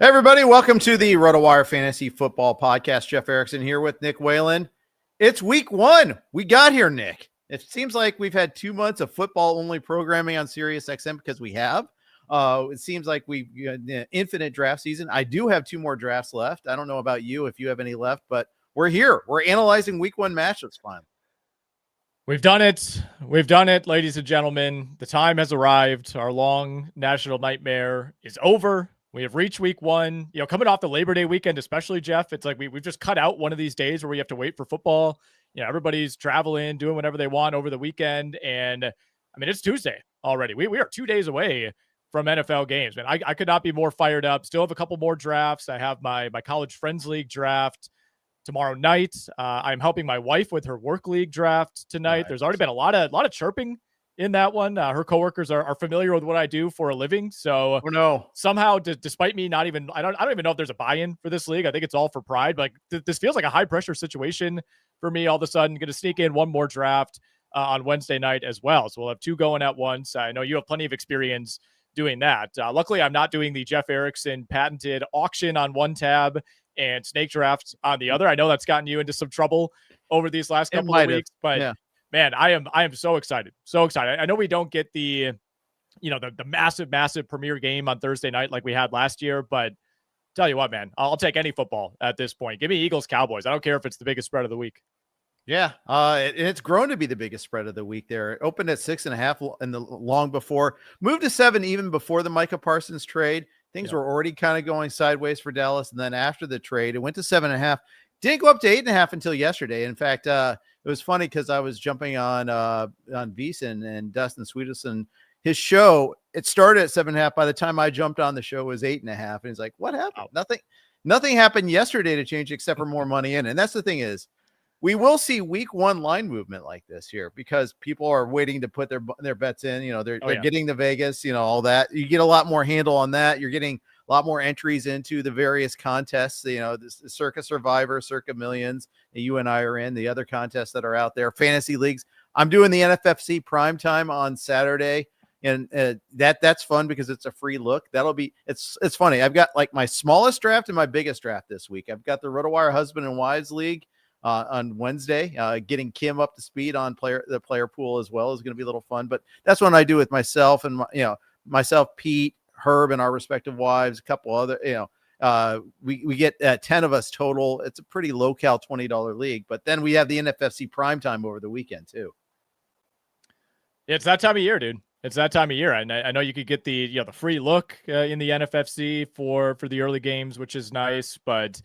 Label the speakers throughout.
Speaker 1: Hey everybody, welcome to the RotoWire Fantasy Football Podcast. Jeff Erickson here with Nick Whalen. It's week one. We got here, Nick. It seems like we've had 2 months of football-only programming on SiriusXM because we have. It seems like we've infinite draft season. I do have 2 more drafts left. I don't know about you if you have any left, but we're here. We're analyzing week one matchups finally.
Speaker 2: We've done it. We've done it, ladies and gentlemen. The time has arrived. Our long national nightmare is over. We have reached week one. You know, coming off the Labor Day weekend, especially, Jeff, it's like we've just cut out one of these days where we have to wait for football. You know, everybody's traveling, doing whatever they want over the weekend. And I mean, it's Tuesday already. We are 2 days away from NFL games, man. I could not be more fired up. Still have a couple more drafts. I have my College Friends League draft tomorrow night. I'm helping my wife with her work league draft tonight. Right. There's already been a lot of chirping in that one. Her coworkers are familiar with what I do for a living. So somehow, despite me not even, I don't even know if there's a buy-in for this league. I think it's all for pride. But this feels like a high pressure situation for me all of a sudden. Going to sneak in one more draft on Wednesday night as well. So we'll have 2 going at once. I know you have plenty of experience doing that. Luckily, I'm not doing the Jeff Erickson patented auction on one tab and snake draft on the other. I know that's gotten you into some trouble over these last couple of weeks, but yeah. Man, I am so excited. So excited. I know we don't get the massive premiere game on Thursday night like we had last year, but tell you what, man, I'll take any football at this point. Give me Eagles Cowboys. I don't care if it's the biggest spread of the week.
Speaker 1: Yeah, it's grown to be the biggest spread of the week there. It opened at 6.5 in the long before, moved to 7 even before the Micah Parsons trade. Things were already kind of going sideways for Dallas, and then after the trade, it went to 7.5. Didn't go up to 8.5 until yesterday. In fact, it was funny because I was jumping on Beeson and Dustin Sweeterson, his show. It started at 7.5. By the time I jumped on the show, it was 8.5. And he's like, "What happened? Nothing happened yesterday to change except for more money in." And that's the thing is, we will see week one line movement like this here because people are waiting to put their bets in. You know, they're getting to Vegas. You know, all that. You get a lot more handle on that. You're getting a lot more entries into the various contests, you know, this Circa Survivor, Circa Millions that you and I are in, the other contests that are out there, fantasy leagues. I'm doing the NFFC primetime on Saturday, and that's fun because it's a free look. It's funny. I've got like my smallest draft and my biggest draft this week. I've got the RotoWire Husband and Wives League on Wednesday. Getting Kim up to speed on the player pool as well is going to be a little fun, but that's what I do with myself and myself, Pete, Herb, and our respective wives, a couple other, we get 10 of us total. It's a pretty low cal $20 league, but then we have the NFFC primetime over the weekend too.
Speaker 2: It's that time of year, dude. It's that time of year. And I know you could get the free look in the NFFC for the early games, which is nice, but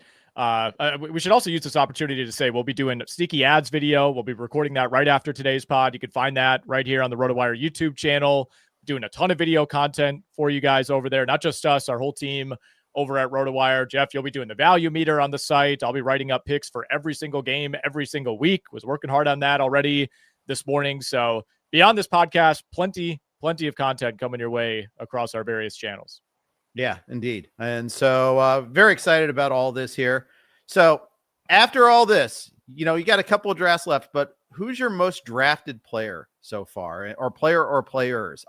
Speaker 2: we should also use this opportunity to say we'll be doing sneaky ads video. We'll be recording that right after today's pod. You can find that right here on the RotoWire YouTube channel. Doing a ton of video content for you guys over there, not just us, our whole team over at RotoWire. Jeff, you'll be doing the value meter on the site. I'll be writing up picks for every single game, every single week. Was working hard on that already this morning. So beyond this podcast, plenty of content coming your way across our various channels.
Speaker 1: Yeah, indeed. And so very excited about all this here. So after all this, you got a couple of drafts left, but who's your most drafted player so far, or player or players?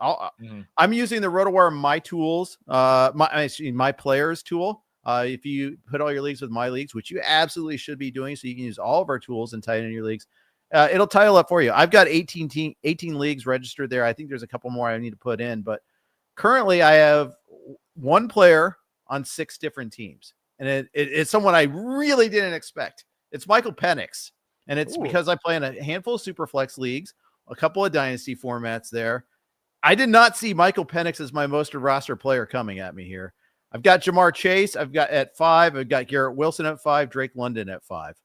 Speaker 1: I'm using the RotoWire My Tools, my players tool. If you put all your leagues with My Leagues, which you absolutely should be doing, so you can use all of our tools and tighten your leagues. It'll title up for you. I've got 18 leagues registered there. I think there's a couple more I need to put in, but currently I have one player on 6 different teams, and it's someone I really didn't expect. It's Michael Penix. And it's because I play in a handful of Superflex leagues, a couple of dynasty formats there. I did not see Michael Penix as my most roster player coming at me here. I've got Jamar Chase. I've got at 5. I've got Garrett Wilson at 5, Drake London at 5.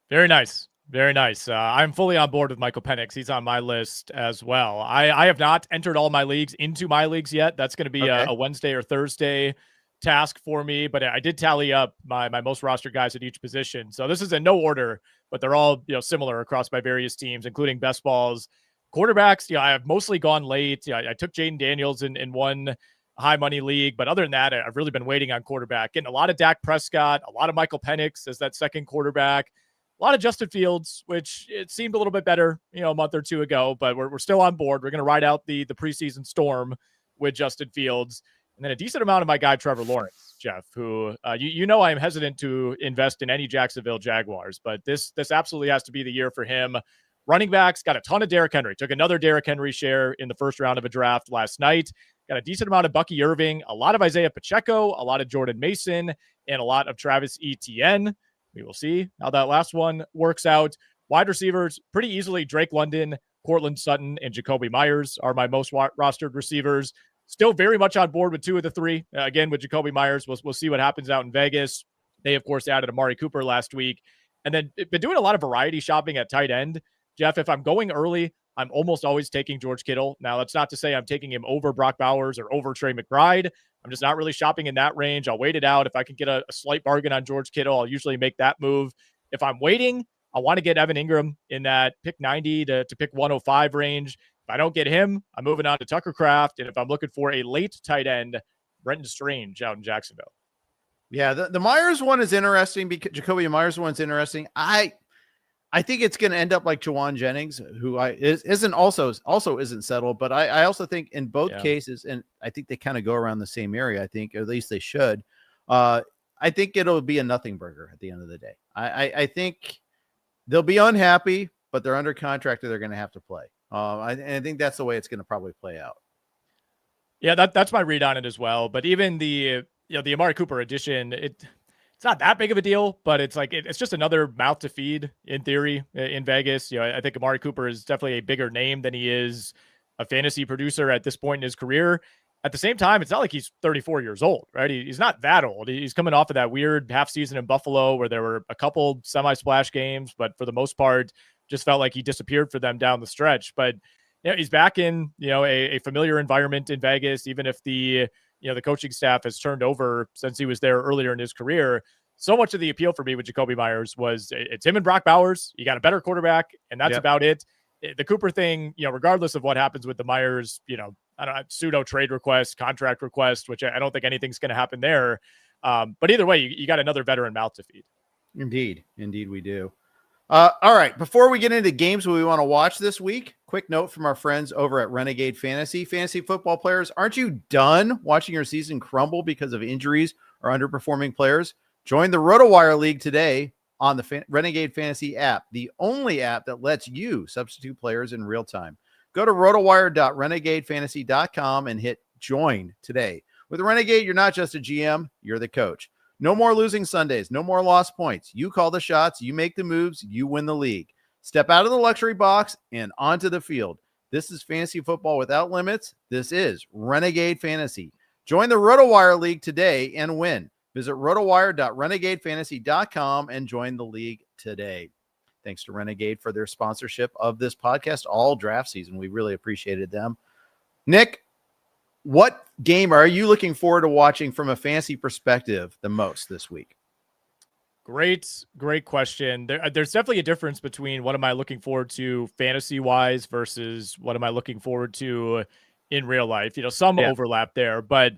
Speaker 2: Very nice. Very nice. I'm fully on board with Michael Penix. He's on my list as well. I have not entered all my leagues into my leagues yet. That's going to be a Wednesday or Thursday task for me, but I did tally up my most roster guys at each position. So this is in no order, but they're all similar across my various teams, including best balls. Quarterbacks, I have mostly gone late. I took Jaden Daniels in one high money league, but other than that, I've really been waiting on quarterback. Getting a lot of Dak Prescott, a lot of Michael Penix as that second quarterback, a lot of Justin Fields, which it seemed a little bit better, a month or two ago, but we're still on board. We're going to ride out the preseason storm with Justin Fields. and then a decent amount of my guy Trevor Lawrence, Jeff, who you know I am hesitant to invest in any Jacksonville Jaguars, but this absolutely has to be the year for him. Running backs, got a ton of Derrick Henry. Took another Derrick Henry share in the first round of a draft last night. Got a decent amount of Bucky Irving, a lot of Isaiah Pacheco, a lot of Jordan Mason, and a lot of Travis Etienne. We will see how that last one works out. Wide receivers, pretty easily Drake London, Courtland Sutton, and Jacoby Meyers are my most rostered receivers. Still very much on board with 2 of the 3. Again, with Jacoby Meyers, we'll see what happens out in Vegas. They, of course, added Amari Cooper last week. And then been doing a lot of variety shopping at tight end. Jeff, if I'm going early, I'm almost always taking George Kittle. Now, that's not to say I'm taking him over Brock Bowers or over Trey McBride. I'm just not really shopping in that range. I'll wait it out. If I can get a slight bargain on George Kittle, I'll usually make that move. If I'm waiting, I want to get Evan Ingram in that pick 90 to pick 105 range. If I don't get him, I'm moving on to Tucker Kraft. And if I'm looking for a late tight end, Brenton Strange out in Jacksonville.
Speaker 1: Yeah, the Myers one is interesting because Jacoby Myers one's interesting. I think it's going to end up like Jawan Jennings, who isn't settled, but I also think in both cases, and I think they kind of go around the same area. I think, or at least they should. I think it'll be a nothing burger at the end of the day. I think they'll be unhappy, but they're under contract and they're going to have to play. I think that's the way it's going to probably play out.
Speaker 2: Yeah, that's my read on it as well. But even the Amari Cooper addition, it's not that big of a deal, but it's like it's just another mouth to feed in theory in Vegas. I think Amari Cooper is definitely a bigger name than he is a fantasy producer at this point in his career. At the same time, it's not like he's 34 years old, right? He's not that old. He's coming off of that weird half season in Buffalo where there were a couple semi-splash games, but for the most part, just felt like he disappeared for them down the stretch. But he's back in a familiar environment in Vegas, even if the coaching staff has turned over since he was there earlier in his career. So much of the appeal for me with Jacoby Meyers was it's him and Brock Bowers. You got a better quarterback, and that's about it. The Cooper thing, regardless of what happens with the Meyers, I don't know, pseudo trade request, contract request, which I don't think anything's going to happen there. But either way, you got another veteran mouth to feed.
Speaker 1: Indeed we do. All right. Before we get into games we want to watch this week, quick note from our friends over at Renegade Fantasy. Fantasy football players, aren't you done watching your season crumble because of injuries or underperforming players? Join the RotoWire League today on the Renegade Fantasy app, the only app that lets you substitute players in real time. Go to rotowire.renegadefantasy.com and hit join today. With Renegade, you're not just a GM, you're the coach. No more losing Sundays, no more lost points. You call the shots, you make the moves, you win the league. Step out of the luxury box and onto the field. This is fantasy football without limits. This is Renegade Fantasy. Join the RotoWire League today and win. Visit rotowire.renegadefantasy.com and join the league today. Thanks to Renegade for their sponsorship of this podcast all draft season. We really appreciated them. Nick, what game are you looking forward to watching from a fantasy perspective the most this week?
Speaker 2: Great question. There's definitely a difference between what am I looking forward to fantasy-wise versus what am I looking forward to in real life. Some overlap there, but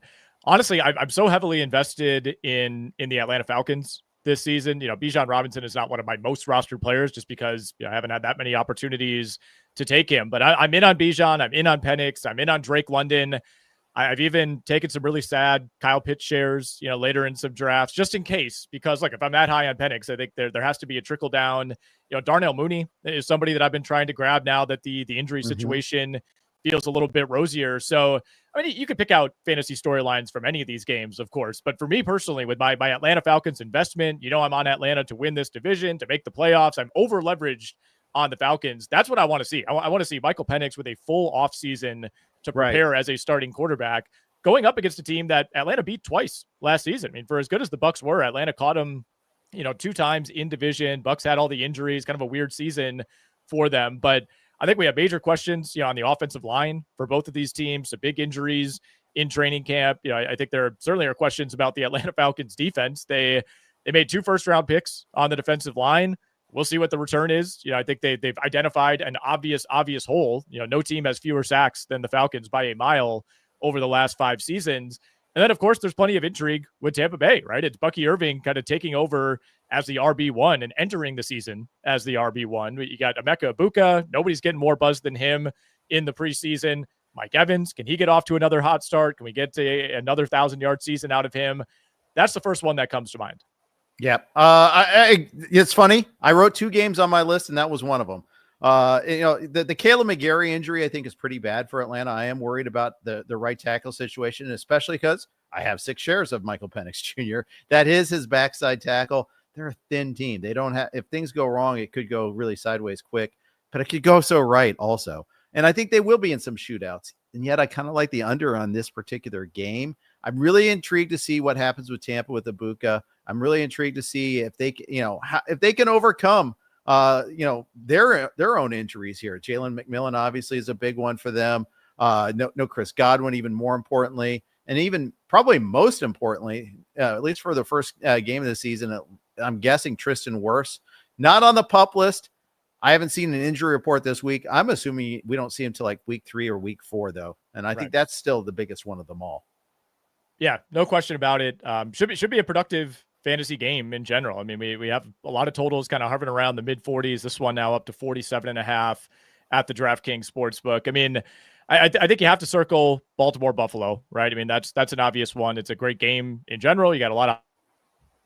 Speaker 2: honestly, I'm so heavily invested in the Atlanta Falcons this season. Bijan Robinson is not one of my most rostered players just because I haven't had that many opportunities to take him. But I'm in on Bijan. I'm in on Penix. I'm in on Drake London. I've even taken some really sad Kyle Pitts shares, later in some drafts, just in case, because if I'm that high on Penix, I think there has to be a trickle down. Darnell Mooney is somebody that I've been trying to grab now that the injury situation feels a little bit rosier. So, you could pick out fantasy storylines from any of these games, of course. But for me personally, with my Atlanta Falcons investment, I'm on Atlanta to win this division, to make the playoffs. I'm over leveraged on the Falcons. That's what I want to see. I want to see Michael Penix with a full offseason to prepare as a starting quarterback, going up against a team that Atlanta beat twice last season. For as good as the Bucs were, Atlanta caught them, 2 times in division. Bucs had all the injuries, kind of a weird season for them. But I think we have major questions, on the offensive line for both of these teams, the big injuries in training camp. I think there certainly are questions about the Atlanta Falcons defense. They made 2 first-round picks on the defensive line. We'll see what the return is. I think they've identified an obvious hole. No team has fewer sacks than the Falcons by a mile over the last 5 seasons. And then, of course, there's plenty of intrigue with Tampa Bay, right? It's Bucky Irving kind of taking over as the RB1 and entering the season as the RB1. You got Emeka Egbuka. Nobody's getting more buzz than him in the preseason. Mike Evans, can he get off to another hot start? Can we get to another 1,000-yard season out of him? That's the first one that comes to mind.
Speaker 1: Yeah. It's funny. I wrote 2 games on my list, and that was one of them. The Caleb McGarry injury, I think, is pretty bad for Atlanta. I am worried about the right tackle situation, especially because I have 6 shares of Michael Penix Jr. That is his backside tackle. They're a thin team. They don't have, if things go wrong, it could go really sideways quick, but it could go so right also. And I think they will be in some shootouts. And yet I kind of like the under on this particular game. I'm really intrigued to see what happens with Tampa with Ibuka. I'm really intrigued to see if they, if they can overcome, their own injuries here. Jalen McMillan obviously is a big one for them. No Chris Godwin, even more importantly, and even probably most importantly, at least for the first game of the season, I'm guessing Tristan Wirfs, not on the PUP list. I haven't seen an injury report this week. I'm assuming we don't see him till like week 3 or week 4 though. And I think that's still the biggest one of them all. Yeah,
Speaker 2: no question about it. Should be a productive fantasy game in general. I mean, we have a lot of totals kind of hovering around the mid 40s. This one now up to 47.5 at the DraftKings Sportsbook. I mean, I think you have to circle Baltimore Buffalo, right? I mean, that's an obvious one. It's a great game in general. You got a lot of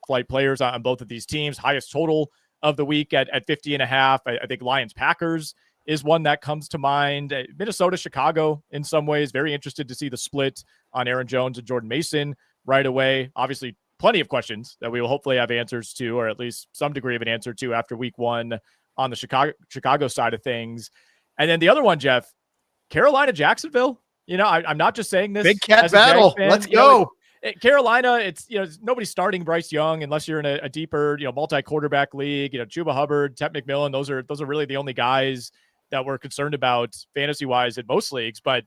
Speaker 2: flight players on both of these teams. Highest total of the week at 50.5. I think Lions Packers is one that comes to mind. Minnesota Chicago in some ways. Very interested to see the split on Aaron Jones and Jordan Mason right away. Obviously, plenty of questions that we will hopefully have answers to, or at least some degree of an answer to after week 1 on the Chicago side of things. And then the other one, Jeff, Carolina Jacksonville. I'm not just saying this.
Speaker 1: Big cat battle. Let's go.
Speaker 2: Carolina, it's nobody's starting Bryce Young unless you're in a deeper multi-quarterback league. Chuba Hubbard, Tet McMillan, those are really the only guys that we're concerned about fantasy wise in most leagues. But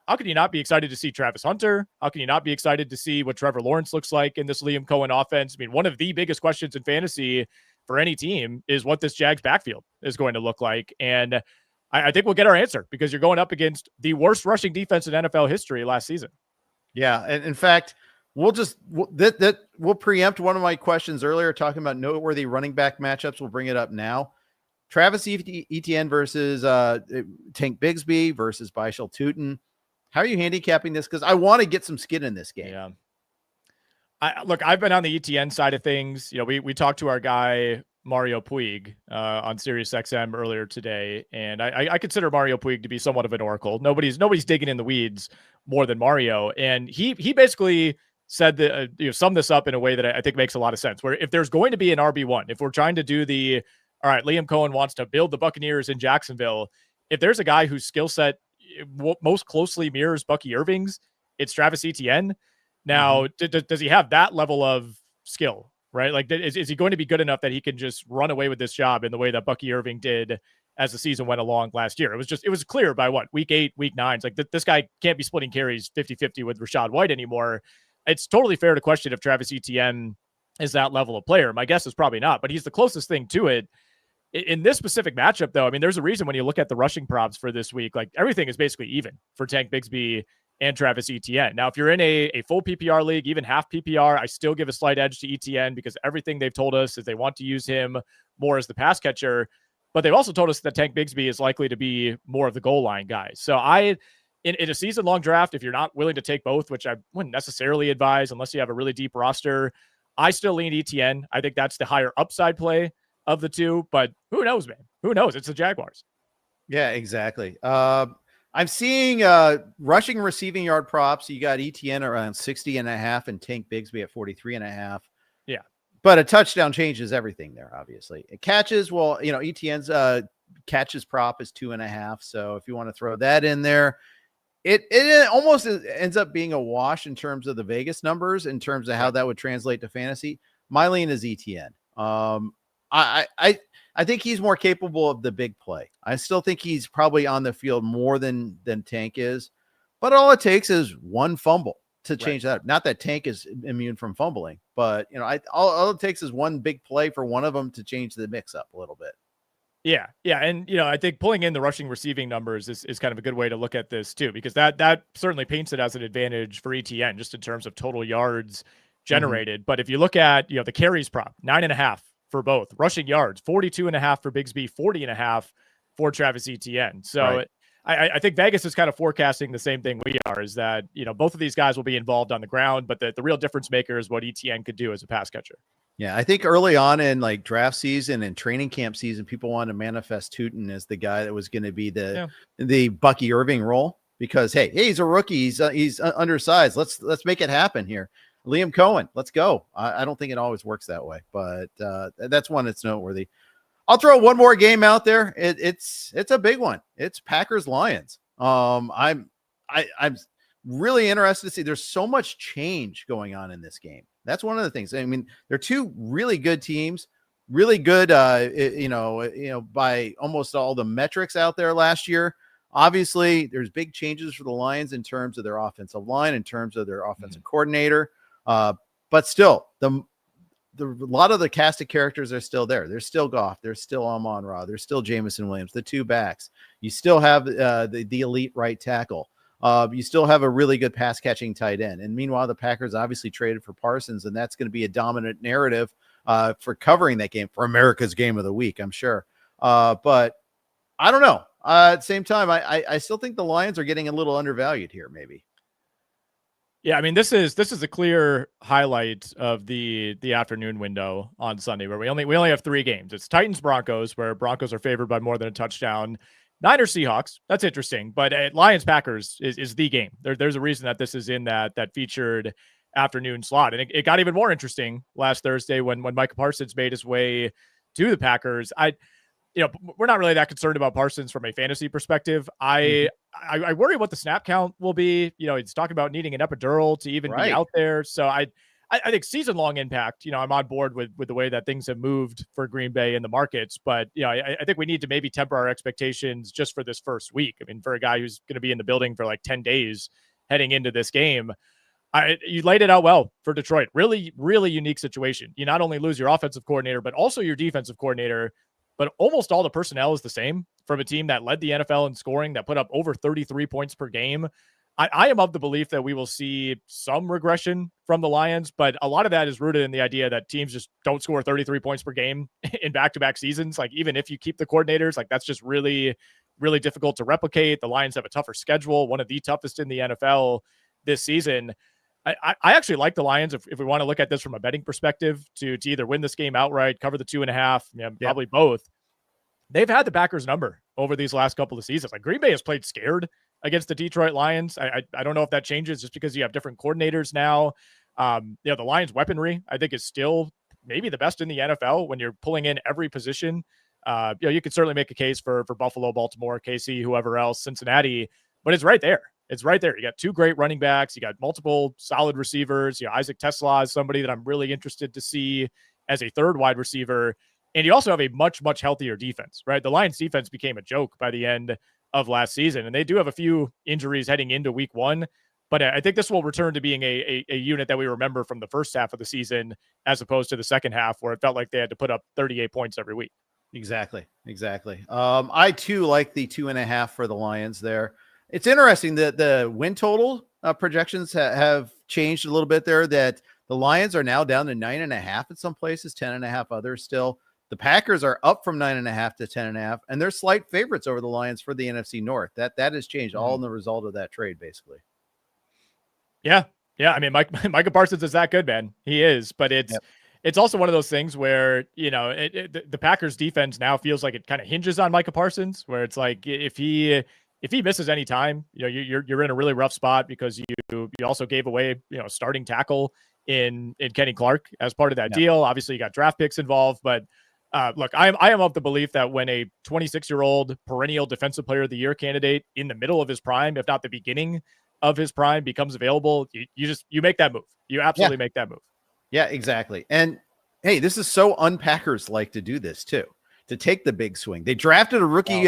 Speaker 2: how can you not be excited to see Travis Hunter? How can you not be excited to see what Trevor Lawrence looks like in this Liam Cohen offense? I mean, one of the biggest questions in fantasy for any team is what this Jags backfield is going to look like. And I think we'll get our answer because you're going up against the worst rushing defense in NFL history last season.
Speaker 1: Yeah, and in fact, we'll preempt one of my questions earlier talking about noteworthy running back matchups. We'll bring it up now. Travis Etienne versus Tank Bigsby versus Byshel Tutin. How are you handicapping this? Because I want to get some skin in this game.
Speaker 2: Yeah. I've been on the Etienne side of things. We talked to our guy Mario Puig on Sirius XM earlier today, and I consider Mario Puig to be somewhat of an oracle. Nobody's digging in the weeds more than Mario, and he basically said that summed this up in a way that I think makes a lot of sense. Where if there's going to be an RB1, if we're trying to do all right, Liam Cohen wants to build the Buccaneers in Jacksonville. If there's a guy whose skill set most closely mirrors Bucky Irving's, it's Travis Etienne. Now, does he have that level of skill? Right? Like, is he going to be good enough that he can just run away with this job in the way that Bucky Irving did as the season went along last year? It was clear by week 8, week 9. It's like this guy can't be splitting carries 50-50 with Rachaad White anymore. It's totally fair to question if Travis Etienne is that level of player. My guess is probably not, but he's the closest thing to it. In this specific matchup, though, I mean, there's a reason when you look at the rushing props for this week, like everything is basically even for Tank Bigsby and Travis Etienne. Now, if you're in a full PPR league, even half PPR, I still give a slight edge to Etienne because everything they've told us is they want to use him more as the pass catcher, but they've also told us that Tank Bigsby is likely to be more of the goal line guy. So in a season-long draft, if you're not willing to take both, which I wouldn't necessarily advise unless you have a really deep roster, I still lean Etienne. I think that's the higher upside play of the two, but who knows, man? Who knows? It's the Jaguars.
Speaker 1: Yeah, exactly. I'm seeing rushing and receiving yard props. You got Etienne around 60.5 and Tank Bigsby at 43.5.
Speaker 2: Yeah.
Speaker 1: But a touchdown changes everything there, obviously. It catches, well, Etienne's catches prop is 2.5. So if you want to throw that in there, it almost ends up being a wash in terms of the Vegas numbers, in terms of how that would translate to fantasy. My lean is Etienne. I think he's more capable of the big play. I still think he's probably on the field more than Tank is, but all it takes is one fumble to change that. Not that Tank is immune from fumbling, but all it takes is one big play for one of them to change the mix up a little bit.
Speaker 2: Yeah. And, I think pulling in the rushing receiving numbers is kind of a good way to look at this too, because that certainly paints it as an advantage for Etienne just in terms of total yards generated. But if you look at, the carries prop, 9.5 for both, rushing yards, 42.5 for Bigsby, 40.5 for Travis Etienne. So I think Vegas is kind of forecasting the same thing we are, is that, both of these guys will be involved on the ground, but the real difference maker is what Etienne could do as a pass catcher.
Speaker 1: Yeah, I think early on in like draft season and training camp season, people wanted to manifest Tootin as the guy that was going to be the Bucky Irving role, because hey, he's a rookie, he's undersized. Let's make it happen here. Liam Cohen, let's go. I don't think it always works that way, but that's one that's noteworthy. I'll throw one more game out there. It's a big one. It's Packers-Lions. I'm really interested to see. There's so much change going on in this game. That's one of the things. I mean, they're two really good teams, really good, by almost all the metrics out there last year. Obviously, there's big changes for the Lions in terms of their offensive line, in terms of their offensive coordinator. But still, a lot of the cast of characters are still there. There's still Goff. There's still Amon-Ra. There's still Jameson Williams, the two backs. You still have the elite right tackle. You still have a really good pass catching tight end. And meanwhile, the Packers obviously traded for Parsons, and that's going to be a dominant narrative for covering that game, for America's game of the week, I'm sure. But I don't know. At the same time, I still think the Lions are getting a little undervalued here, maybe.
Speaker 2: Yeah, I mean, this is a clear highlight of the afternoon window on Sunday, where we only have 3 games. It's Titans-Broncos, where Broncos are favored by more than a touchdown. Niners-Seahawks, that's interesting, but Lions-Packers is the game. There's a reason that this is in that featured afternoon slot, and it got even more interesting last Thursday when Micah Parsons made his way to the Packers. We're not really that concerned about Parsons from a fantasy perspective. I worry what the snap count will be. He's talking about needing an epidural to even be out there. So I think season-long impact, I'm on board with the way that things have moved for Green Bay in the markets. But, I think we need to maybe temper our expectations just for this first week. I mean, for a guy who's going to be in the building for like 10 days heading into this game, you laid it out well for Detroit. Really, really unique situation. You not only lose your offensive coordinator, but also your defensive coordinator. But almost all the personnel is the same from a team that led the NFL in scoring, that put up over 33 points per game. I am of the belief that we will see some regression from the Lions, but a lot of that is rooted in the idea that teams just don't score 33 points per game in back-to-back seasons. Like, even if you keep the coordinators, like, that's just really, really difficult to replicate. The Lions have a tougher schedule, one of the toughest in the NFL this season. I actually like the Lions, if we want to look at this from a betting perspective, to either win this game outright, cover the 2.5, probably both. They've had the Packers number over these last couple of seasons. Like, Green Bay has played scared against the Detroit Lions. I don't know if that changes just because you have different coordinators now. The Lions weaponry, I think, is still maybe the best in the NFL when you're pulling in every position. You could certainly make a case for Buffalo, Baltimore, KC, whoever else, Cincinnati, but it's right there. It's right there. You got 2 great running backs. You got multiple solid receivers. Isaac Tesla is somebody that I'm really interested to see as a third wide receiver. And you also have a much, much healthier defense, right? The Lions defense became a joke by the end of last season, and they do have a few injuries heading into week 1. But I think this will return to being a unit that we remember from the first half of the season, as opposed to the second half, where it felt like they had to put up 38 points every week.
Speaker 1: Exactly. I too like the 2.5 for the Lions there. It's interesting that the win total projections have changed a little bit there, that the Lions are now down to 9.5 in some places, 10.5 others still. The Packers are up from 9.5 to 10.5, and they're slight favorites over the Lions for the NFC North. That has changed all in the result of that trade, basically.
Speaker 2: Yeah. I mean, Micah Parsons is that good, man. He is, but it's also one of those things where, the Packers defense now feels like it kind of hinges on Micah Parsons, where it's like, if he misses any time, you're in a really rough spot, because you also gave away, starting tackle in Kenny Clark as part of that deal. Obviously, you got draft picks involved, but look, I am of the belief that when a 26-year-old perennial defensive player of the year candidate in the middle of his prime, if not the beginning of his prime, becomes available, you make that move. You absolutely make that move. Yeah,
Speaker 1: exactly. And hey, this is so un-Packers like to do this too, to take the big swing. They drafted a rookie,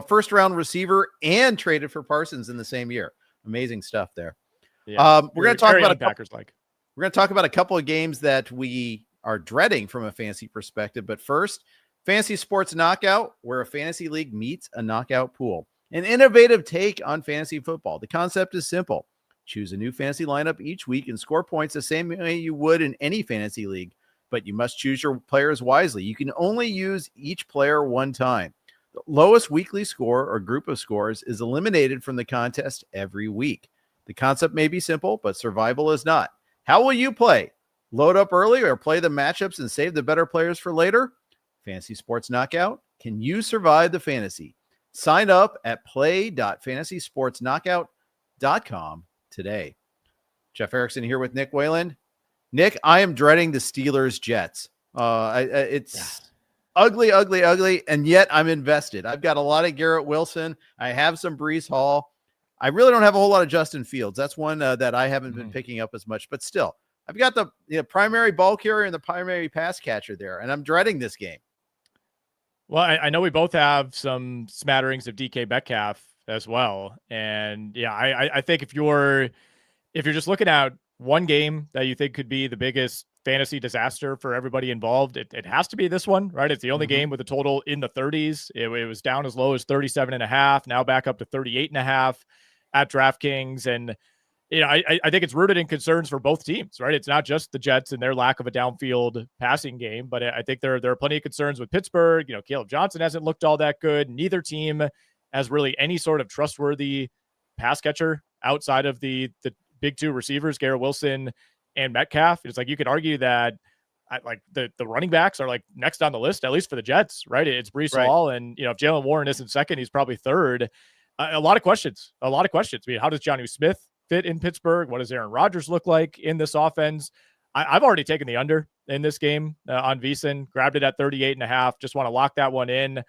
Speaker 1: first round receiver, and traded for Parsons in the same year. Amazing stuff there.
Speaker 2: Yeah,
Speaker 1: we're going to talk about
Speaker 2: Packers like.
Speaker 1: We're going to talk about a couple of games that we are dreading from a fantasy perspective. But first, Fantasy Sports Knockout, where a fantasy league meets a knockout pool. An innovative take on fantasy football. The concept is simple. Choose a new fantasy lineup each week and score points the same way you would in any fantasy league. But you must choose your players wisely. You can only use each player one time. The lowest weekly score or group of scores is eliminated from the contest every week. The concept may be simple, but survival is not. How will you play? Load up early or play the matchups and save the better players for later? Fantasy Sports Knockout. Can you survive the fantasy? Sign up at play.fantasysportsknockout.com today. Jeff Erickson here with Nick Whalen. Nick, I am dreading the Steelers Jets. It's ugly, ugly, ugly, and yet I'm invested. I've got a lot of Garrett Wilson. I have some Breece Hall. I really don't have a whole lot of Justin Fields. That's one that I haven't been picking up as much, but still, I've got the primary ball carrier and the primary pass catcher there, and I'm dreading this game.
Speaker 2: Well, I know we both have some smatterings of DK Metcalf as well, and yeah, I think if you're just looking at one game that you think could be the biggest fantasy disaster for everybody involved, it has to be this one, right? It's the only game with a total in the 30s. It was down as low as 37.5, now back up to 38.5 at DraftKings. And, I think it's rooted in concerns for both teams, right? It's not just the Jets and their lack of a downfield passing game, but I think there are plenty of concerns with Pittsburgh. Caleb Johnson hasn't looked all that good. Neither team has really any sort of trustworthy pass catcher outside of the big two receivers, Garrett Wilson and Metcalf. It's like you could argue that the running backs are like next on the list, at least for the Jets, right? It's Breece Hall, and if Jalen Warren isn't second, he's probably third. A lot of questions. I mean, how does Jonnu Smith fit in Pittsburgh? What does Aaron Rodgers look like in this offense? I've already taken the under in this game on VSiN, grabbed it at 38.5. Just want to lock that one in.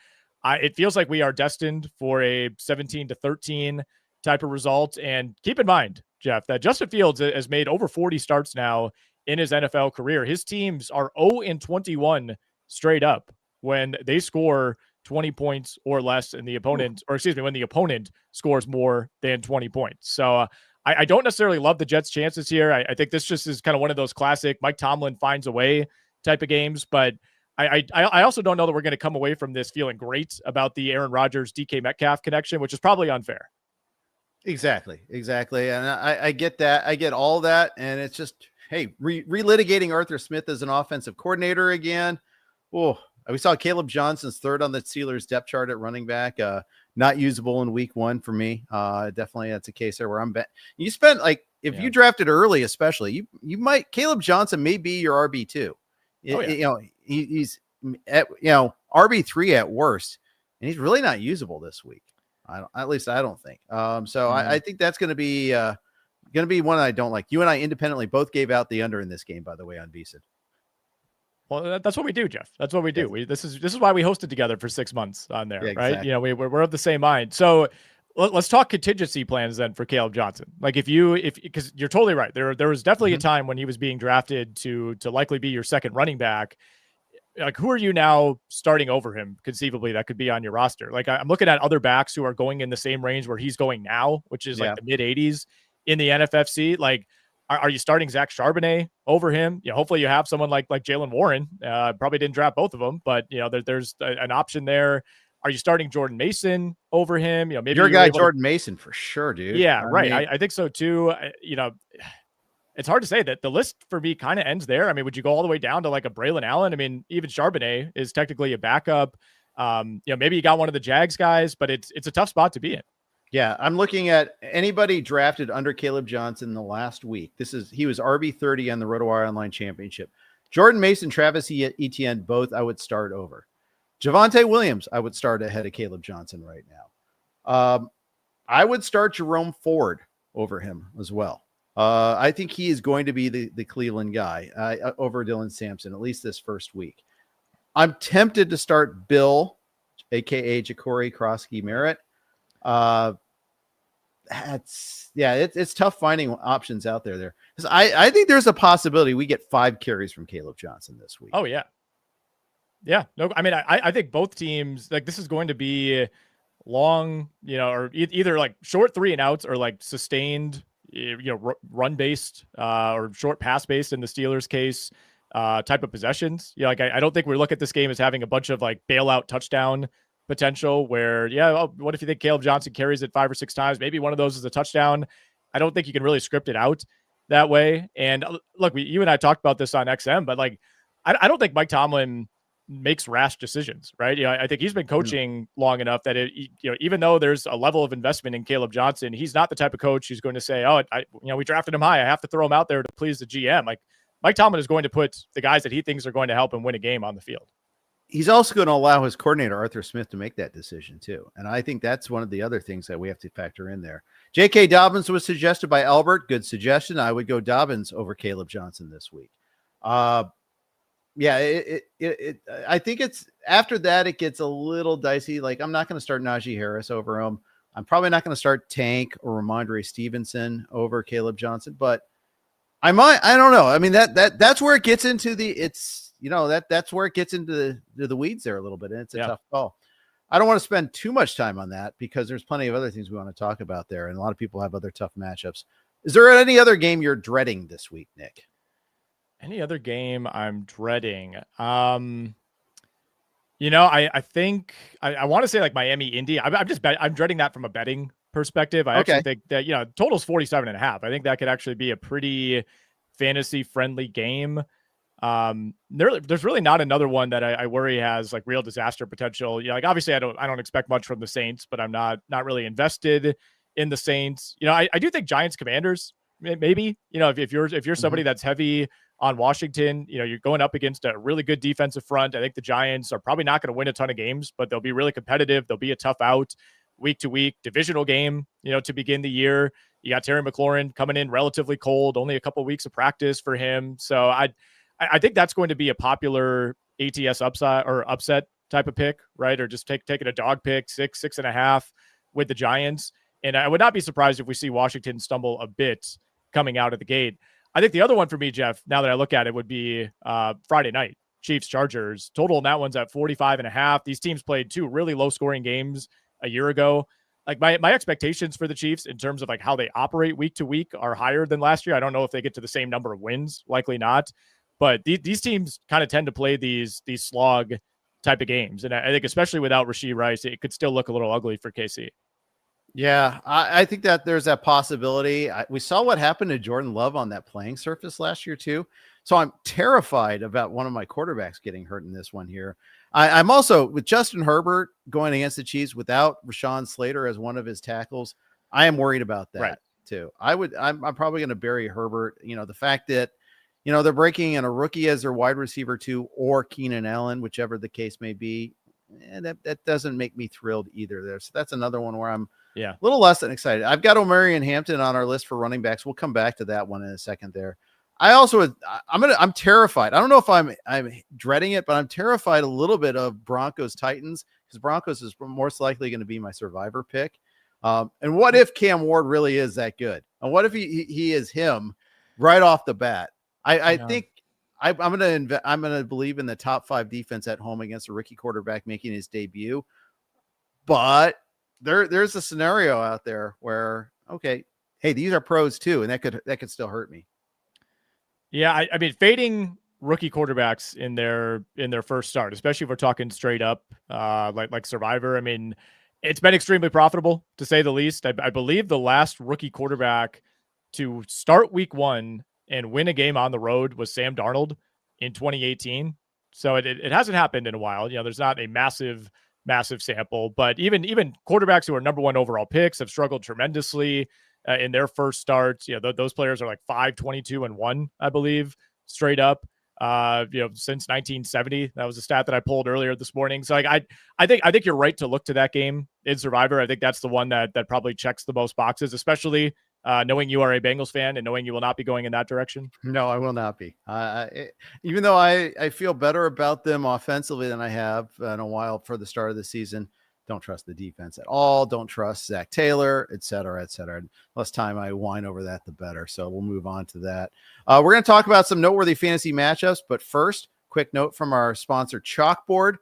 Speaker 2: It feels like we are destined for a 17-13 type of result. And keep in mind, Jeff, that Justin Fields has made over 40 starts now in his NFL career. His teams are 0-21 straight up when they score 20 points or less in the opponent, when the opponent scores more than 20 points. So I don't necessarily love the Jets' chances here. I think this just is kind of one of those classic Mike Tomlin finds a way type of games, but I also don't know that we're going to come away from this feeling great about the Aaron Rodgers, DK Metcalf connection, which is probably unfair.
Speaker 1: Exactly. And I get that. I get all that. And it's just, hey, relitigating Arthur Smith as an offensive coordinator again. Oh, we saw Caleb Johnson's third on the Steelers depth chart at running back. Not usable in week 1 for me. Definitely that's a case there where I'm bet. You spent you drafted early, especially you might, Caleb Johnson may be your RB2. He's at, RB3 at worst, and he's really not usable this week. I don't think. I think that's going to be one I don't like. You and I independently both gave out the under in this game, by the way, on VSiN.
Speaker 2: Well, that's what we do, Jeff. That's what we do. This is why we hosted together for 6 months on there, right? Exactly. We're of the same mind. So let's talk contingency plans then for Caleb Johnson. Like because you're totally right. There was definitely a time when he was being drafted to likely be your second running back. Like, who are you now starting over him conceivably that could be on your roster? Like, I'm looking at other backs who are going in the same range where he's going now, which is like the mid 80s in the NFFC. Like, are you starting Zach Charbonnet over him? Hopefully you have someone like Jalen Warren. Probably didn't draft both of them, but there's an option there. Are you starting Jordan Mason over him? Maybe
Speaker 1: your guy Jordan Mason for sure, dude.
Speaker 2: Yeah, right. I think so too. It's hard to say that the list for me kind of ends there. I mean, would you go all the way down to like a Braylon Allen? I mean, even Charbonnet is technically a backup. Maybe you got one of the Jags guys, but it's a tough spot to be in.
Speaker 1: Yeah, I'm looking at anybody drafted under Caleb Johnson the last week. He was RB30 on the RotoWire Online Championship. Jordan Mason, Travis Etienne, both I would start over. Javonte Williams, I would start ahead of Caleb Johnson right now. I would start Jerome Ford over him as well. I think he is going to be the Cleveland guy over Dylan Sampson, at least this first week. I'm tempted to start Bill, a.k.a. Ja'Cory Krosky-Merritt. It's tough finding options out there. I think there's a possibility we get 5 carries from Caleb Johnson this week.
Speaker 2: Oh yeah. Yeah. No, I mean, I think both teams, like, this is going to be long, or either like short 3 and outs or like sustained, run based, or short pass based in the Steelers case, type of possessions. I don't think we look at this game as having a bunch of like bailout touchdown potential where, what if you think Caleb Johnson carries it 5 or 6 times? Maybe one of those is a touchdown. I don't think you can really script it out that way. And look, you and I talked about this on XM, but like, I don't think Mike Tomlin makes rash decisions, right? I think he's been coaching long enough that even though there's a level of investment in Caleb Johnson, he's not the type of coach who's going to say, "Oh, we drafted him high. I have to throw him out there to please the GM." Like Mike Tomlin is going to put the guys that he thinks are going to help him win a game on the field.
Speaker 1: He's also going to allow his coordinator, Arthur Smith, to make that decision too. And I think that's one of the other things that we have to factor in there. J.K. Dobbins was suggested by Albert. Good suggestion. I would go Dobbins over Caleb Johnson this week. I think it's after that, it gets a little dicey. Like I'm not going to start Najee Harris over him. I'm probably not going to start Tank or Ramondre Stevenson over Caleb Johnson, but I don't know. I mean, that's where it gets into that's where it gets into the weeds there a little bit. And it's a tough call. I don't want to spend too much time on that because there's plenty of other things we want to talk about there. And a lot of people have other tough matchups. Is there any other game you're dreading this week, Nick?
Speaker 2: Any other game I'm dreading? I think I want to say like Miami Indy. I'm dreading that from a betting perspective. I actually think that, total's 47.5. I think that could actually be a pretty fantasy friendly game. There's really not another one that I worry has like real disaster potential. Like obviously I don't expect much from the Saints, but I'm not really invested in the Saints. I do think Giants Commanders, maybe, if you're somebody that's heavy on Washington, you're going up against a really good defensive front. I think the Giants are probably not going to win a ton of games, but they'll be really competitive. They'll be a tough out week to week divisional game, to begin the year. You got Terry McLaurin coming in relatively cold, only a couple of weeks of practice for him. So I think that's going to be a popular ATS upset type of pick, right? Or just taking a dog pick, 6.5 with the Giants. And I would not be surprised if we see Washington stumble a bit coming out of the gate. I think the other one for me, Jeff, now that I look at it, would be Friday night, Chiefs Chargers. Total in that one's at 45.5. These teams played two really low scoring games a year ago. Like my expectations for the Chiefs in terms of like how they operate week to week are higher than last year. I don't know if they get to the same number of wins, likely not. But these teams kind of tend to play these slog type of games. And I think especially without Rashee Rice, it could still look a little ugly for KC.
Speaker 1: Yeah, I think that there's that possibility. We saw what happened to Jordan Love on that playing surface last year too. So I'm terrified about one of my quarterbacks getting hurt in this one here. I'm also with Justin Herbert going against the Chiefs without Rashawn Slater as one of his tackles. I am worried about that too. I'm probably going to bury Herbert. The fact that, they're breaking in a rookie as their wide receiver too, or Keenan Allen, whichever the case may be. And that doesn't make me thrilled either there. So that's another one where I'm a little less than excited. I've got Omarion Hampton on our list for running backs. We'll come back to that one in a second there. I'm terrified. I don't know if I'm dreading it, but I'm terrified a little bit of Broncos Titans because Broncos is most likely going to be my survivor pick. And what if Cam Ward really is that good? And what if he is him right off the bat? I think I'm going to believe in the top 5 defense at home against a rookie quarterback making his debut. But there's a scenario out there where, okay, hey, these are pros too. And that could still hurt me.
Speaker 2: Yeah. I mean, fading rookie quarterbacks in their first start, especially if we're talking straight up, like Survivor. I mean, it's been extremely profitable to say the least. I believe the last rookie quarterback to start week 1 and win a game on the road was Sam Darnold in 2018. So it hasn't happened in a while. There's not a massive sample, but even quarterbacks who are number 1 overall picks have struggled tremendously in their first starts. Those players are like 5-22-1, I believe, straight up. Since 1970, that was a stat that I pulled earlier this morning. So I think you're right to look to that game in Survivor. I think that's the one that probably checks the most boxes, especially knowing you are a Bengals fan and knowing you will not be going in that direction.
Speaker 1: No, I will not be. Even though I feel better about them offensively than I have in a while for the start of the season, don't trust the defense at all. Don't trust Zach Taylor, et cetera, et cetera. Less time I whine over that, the better. So we'll move on to that. We're going to talk about some noteworthy fantasy matchups, but first, quick note from our sponsor, Chalkboard.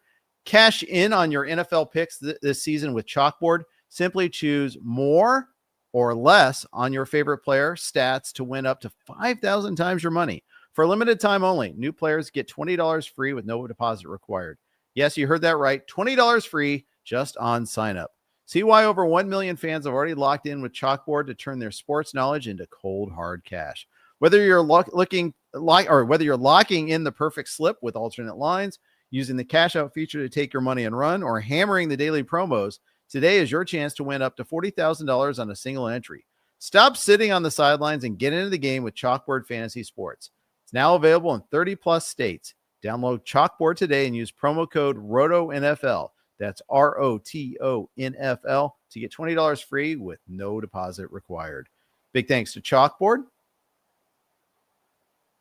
Speaker 1: Cash in on your NFL picks this season with Chalkboard. Simply choose more or less on your favorite player stats to win up to 5,000 times your money. For a limited time only, new players get $20 free with no deposit required. Yes, you heard that right. $20 free just on sign up. See why over 1 million fans have already locked in with Chalkboard to turn their sports knowledge into cold, hard cash. Whether you're locking in the perfect slip with alternate lines, using the cash out feature to take your money and run, or hammering the daily promos, today is your chance to win up to $40,000 on a single entry. Stop sitting on the sidelines and get into the game with Chalkboard Fantasy Sports. It's now available in 30 plus states. Download Chalkboard today and use promo code ROTONFL. That's ROTONFL to get $20 free with no deposit required. Big thanks to Chalkboard.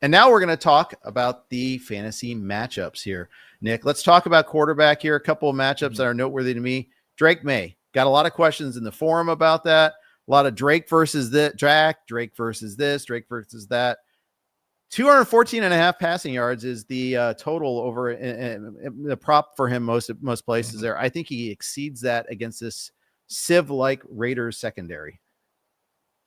Speaker 1: And now we're going to talk about the fantasy matchups here. Nick, let's talk about quarterback here. A couple of matchups that are noteworthy to me. Drake Maye. Got a lot of questions in the forum about that. A lot of Drake versus that, Drake versus this, Drake versus that. 214.5 passing yards is the total over in the prop for him most places there. I think he exceeds that against this Civ-like Raiders secondary.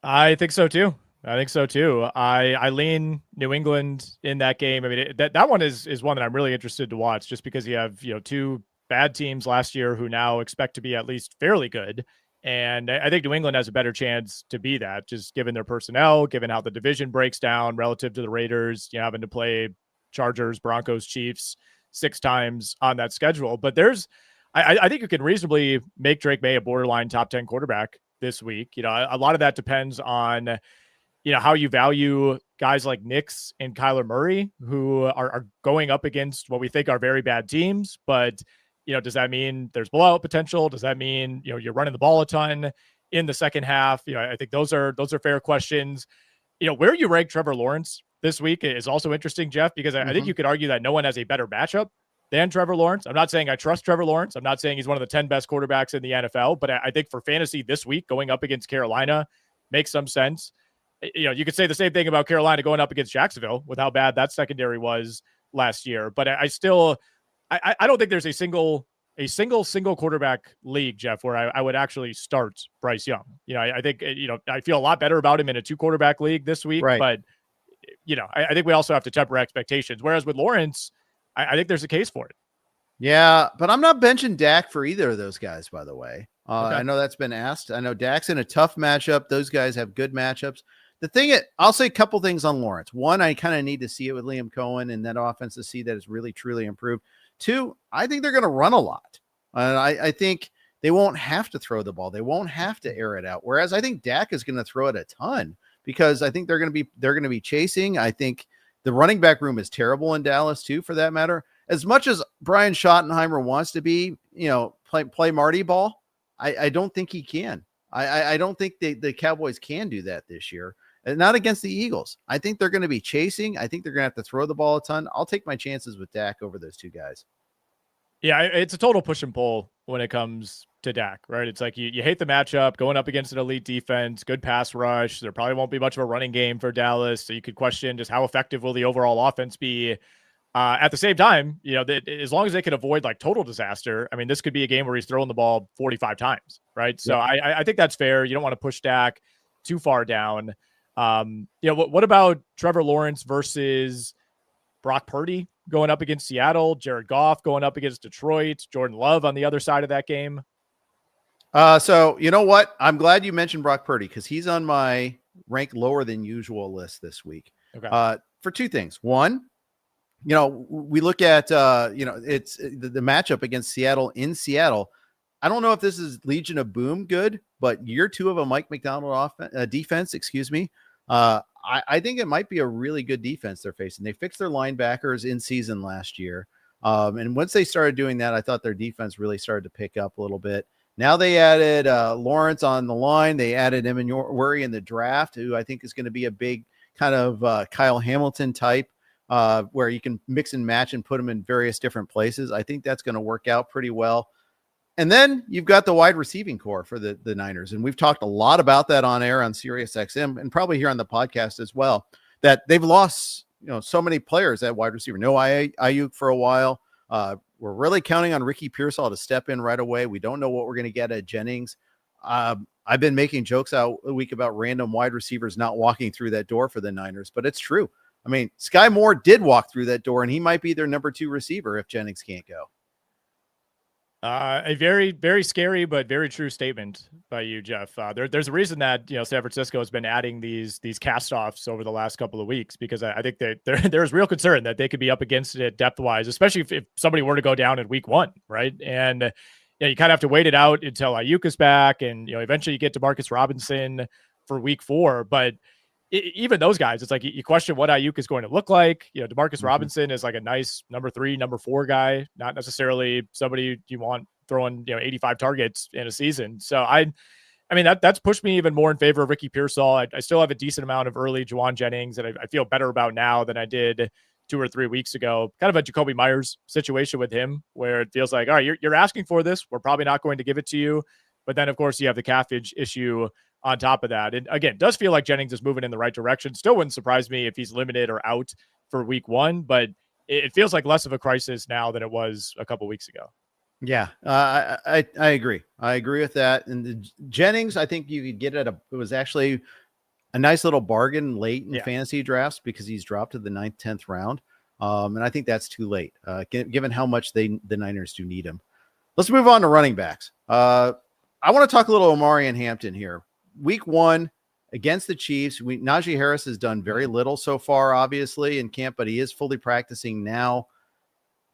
Speaker 2: I think so too. I lean New England in that game. I mean, that one is one that I'm really interested to watch, just because you have, two bad teams last year who now expect to be at least fairly good. And I think New England has a better chance to be that, just given their personnel, given how the division breaks down relative to the Raiders, having to play Chargers, Broncos, Chiefs 6 times on that schedule. But I think you can reasonably make Drake Maye a borderline top 10 quarterback this week. A lot of that depends on, how you value guys like Nix and Kyler Murray, who are going up against what we think are very bad teams. But does that mean there's blowout potential? Does that mean, you're running the ball a ton in the second half? I think those are fair questions. Where you rank Trevor Lawrence this week is also interesting, Jeff, because I think you could argue that no one has a better matchup than Trevor Lawrence. I'm not saying I trust Trevor Lawrence. I'm not saying he's one of the 10 best quarterbacks in the NFL, but I think for fantasy this week, going up against Carolina makes some sense. You could say the same thing about Carolina going up against Jacksonville with how bad that secondary was last year. But I don't think there's a single quarterback league, Jeff, where I would actually start Bryce Young. I think, I feel a lot better about him in a 2 quarterback league this week, right. But I think we also have to temper expectations. Whereas with Lawrence, I think there's a case for it.
Speaker 1: Yeah, but I'm not benching Dak for either of those guys, by the way.
Speaker 2: Okay.
Speaker 1: I know that's been asked. I know Dak's in a tough matchup. Those guys have good matchups. I'll say a couple things on Lawrence. One, I kind of need to see it with Liam Cohen and that offense to see that it's really, truly improved. 2, I think they're going to run a lot. I think they won't have to throw the ball. They won't have to air it out. Whereas I think Dak is going to throw it a ton, because I think they're going to be chasing. I think the running back room is terrible in Dallas too, for that matter. As much as Brian Schottenheimer wants to be, play Marty ball, I don't think he can. I don't think the Cowboys can do that this year. And not against the Eagles. I think they're going to be chasing. I think they're going to have to throw the ball a ton. I'll take my chances with Dak over those 2 guys.
Speaker 2: Yeah, it's a total push and pull when it comes to Dak, right? It's like you hate the matchup, going up against an elite defense, good pass rush. There probably won't be much of a running game for Dallas. So you could question just how effective will the overall offense be. At the same time, as long as they can avoid like total disaster, I mean, this could be a game where he's throwing the ball 45 times, right? So yeah. I think that's fair. You don't want to push Dak too far down. What about Trevor Lawrence versus Brock Purdy going up against Seattle, Jared Goff going up against Detroit, Jordan Love on the other side of that game?
Speaker 1: So you know what? I'm glad you mentioned Brock Purdy, because he's on my rank lower than usual list this week.
Speaker 2: Okay.
Speaker 1: For 2 things. One, we look at, it's the matchup against Seattle in Seattle. I don't know if this is Legion of Boom good, but year 2 of a Mike McDonald defense, I think it might be a really good defense they're facing. They fixed their linebackers in season last year. And once they started doing that, I thought their defense really started to pick up a little bit. Now they added Lawrence on the line. They added Noteworthy in the draft, who I think is going to be a big kind of Kyle Hamilton type, where you can mix and match and put them in various different places. I think that's going to work out pretty well. And then you've got the wide receiving core for the Niners. And we've talked a lot about that on air on Sirius XM and probably here on the podcast as well, that they've lost, so many players at wide receiver. No Ayuk for a while. We're really counting on Ricky Pearsall to step in right away. We don't know what we're going to get at Jennings. I've been making jokes out a week about random wide receivers not walking through that door for the Niners, but it's true. I mean, Sky Moore did walk through that door, and he might be their number 2 receiver if Jennings can't go.
Speaker 2: A very, very scary but very true statement by you, Jeff. There's a reason that San Francisco has been adding these cast-offs over the last couple of weeks, because I think that there's real concern that they could be up against it depth-wise, especially if somebody were to go down in week 1, right? And you kind of have to wait it out until Ayuk is back, and eventually you get to Marcus Robinson for week 4, but even those guys, it's like you question what Ayuk is going to look like. DeMarcus Robinson is like a nice number 3, number 4 guy, not necessarily somebody you want throwing 85 targets in a season. So I mean that's pushed me even more in favor of Ricky Pearsall. I still have a decent amount of early Juwan Jennings that I feel better about now than I did 2 or 3 weeks ago. Kind of a Jacoby Meyers situation with him, where it feels like, all right, you're asking for this, we're probably not going to give it to you. But then of course you have the calf issue on top of that. And again, it does feel like Jennings is moving in the right direction. Still wouldn't surprise me if he's limited or out for week 1, but it feels like less of a crisis now than it was a couple weeks ago.
Speaker 1: Yeah, I agree. I agree with that. And the Jennings, I think you could get it was actually a nice little bargain late in fantasy drafts, because he's dropped to the 9th, 10th round. And I think that's too late, given how much the Niners do need him. Let's move on to running backs. I want to talk a little Omarion Hampton here. Week 1 against the Chiefs. Najee Harris has done very little so far, obviously, in camp, but he is fully practicing now.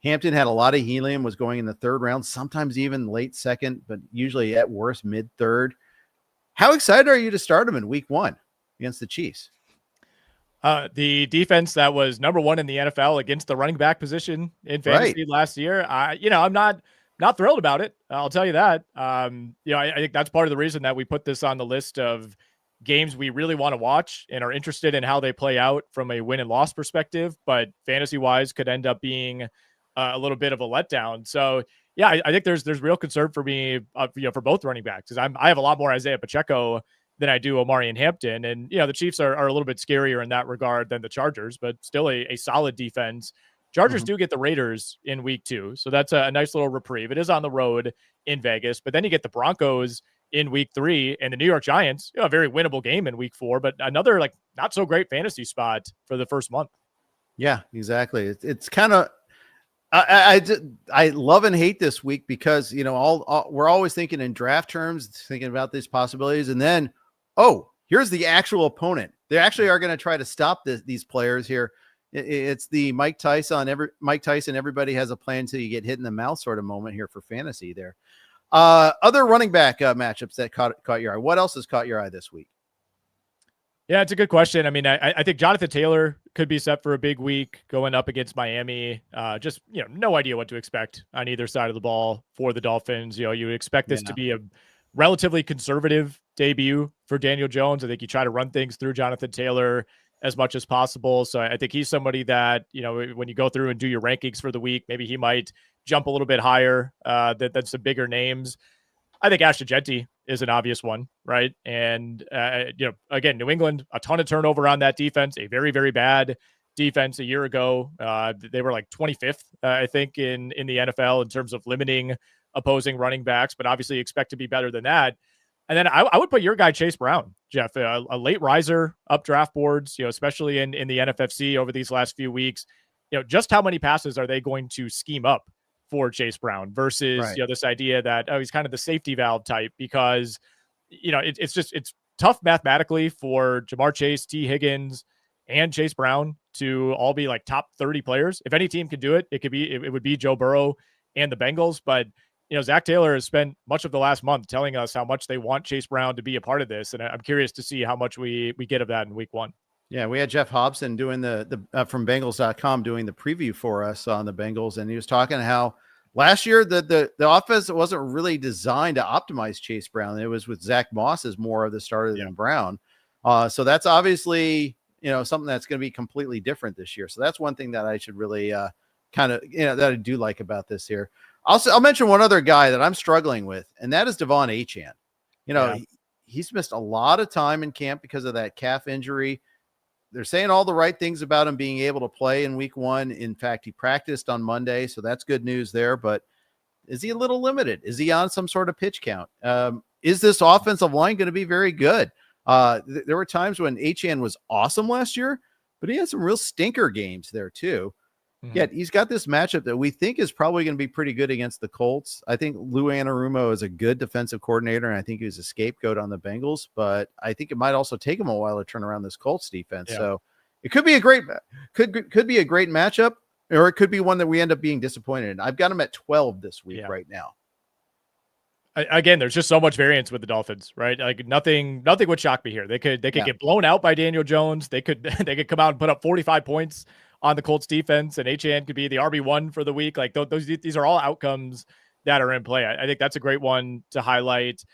Speaker 1: Hampton had a lot of helium, was going in the 3rd round, sometimes even late 2nd, but usually at worst mid-3rd. How excited are you to start him in week 1 against the Chiefs?
Speaker 2: The defense that was number 1 in the NFL against the running back position in fantasy last year. I'm not thrilled about it. I'll tell you that. I think that's part of the reason that we put this on the list of games we really want to watch and are interested in how they play out from a win and loss perspective, but fantasy wise could end up being a little bit of a letdown. So yeah, I think there's real concern for me, for both running backs, because I have a lot more Isaiah Pacheco than I do Omarion Hampton. And, the Chiefs are a little bit scarier in that regard than the Chargers, but still a solid defense. Chargers do get the Raiders in week 2. So that's a nice little reprieve. It is on the road in Vegas, but then you get the Broncos in week 3 and the New York Giants, a very winnable game in week 4, but another not so great fantasy spot for the first month.
Speaker 1: Yeah, exactly. It's kind of, I love and hate this week, because, we're always thinking in draft terms, thinking about these possibilities. And then, here's the actual opponent. They actually are going to try to stop these players here. It's the Mike Tyson. Everybody has a plan until you get hit in the mouth sort of moment here for fantasy there. Other running back matchups that caught your eye. What else has caught your eye this week?
Speaker 2: Yeah, it's a good question. I mean, I think Jonathan Taylor could be set for a big week going up against Miami. Just, no idea what to expect on either side of the ball for the Dolphins. You would expect this to be a relatively conservative debut for Daniel Jones. I think you try to run things through Jonathan Taylor as much as possible. So I think he's somebody that, when you go through and do your rankings for the week, maybe he might jump a little bit higher than some bigger names. I think Ashton Jeanty is an obvious one, right? And, again, New England, a ton of turnover on that defense, a very, very bad defense a year ago. They were 25th, I think, in the NFL in terms of limiting opposing running backs, but obviously expect to be better than that. And then I would put your guy, Chase Brown, Jeff, a late riser up draft boards, especially in the NFFC over these last few weeks. Just how many passes are they going to scheme up for Chase Brown versus, this idea that, he's kind of the safety valve type, because, it's tough mathematically for Jamar Chase, T. Higgins, and Chase Brown to all be top 30 players. If any team could do it, it would be Joe Burrow and the Bengals. But Zach Taylor has spent much of the last month telling us how much they want Chase Brown to be a part of this. And I'm curious to see how much we get of that in week 1.
Speaker 1: Yeah, we had Jeff Hobson doing the from Bengals.com doing the preview for us on the Bengals. And he was talking how last year the offense wasn't really designed to optimize Chase Brown. It was with Zach Moss as more of the starter than Brown. So that's obviously, something that's going to be completely different this year. So that's one thing that I should really that I do like about this here. I'll mention one other guy that I'm struggling with, and that is Devon Achane. He's missed a lot of time in camp because of that calf injury. They're saying all the right things about him being able to play in week 1. In fact, he practiced on Monday, so that's good news there. But is he a little limited? Is he on some sort of pitch count? Is this offensive line going to be very good? There were times when Achane was awesome last year, but he had some real stinker games there too. Yet he's got this matchup that we think is probably going to be pretty good against the Colts. I think Lou Anarumo is a good defensive coordinator, and I think he's a scapegoat on the Bengals, but I think it might also take him a while to turn around this Colts defense. Yeah. So it could be a great matchup, or it could be one that we end up being disappointed in. I've got him at 12 this week right now.
Speaker 2: Again, there's just so much variance with the Dolphins, right? Like nothing would shock me here. They could get blown out by Daniel Jones. They could come out and put up 45 points on the Colts defense, and Etienne could be the RB1 for the week. Like these are all outcomes that are in play. I think that's a great one to highlight.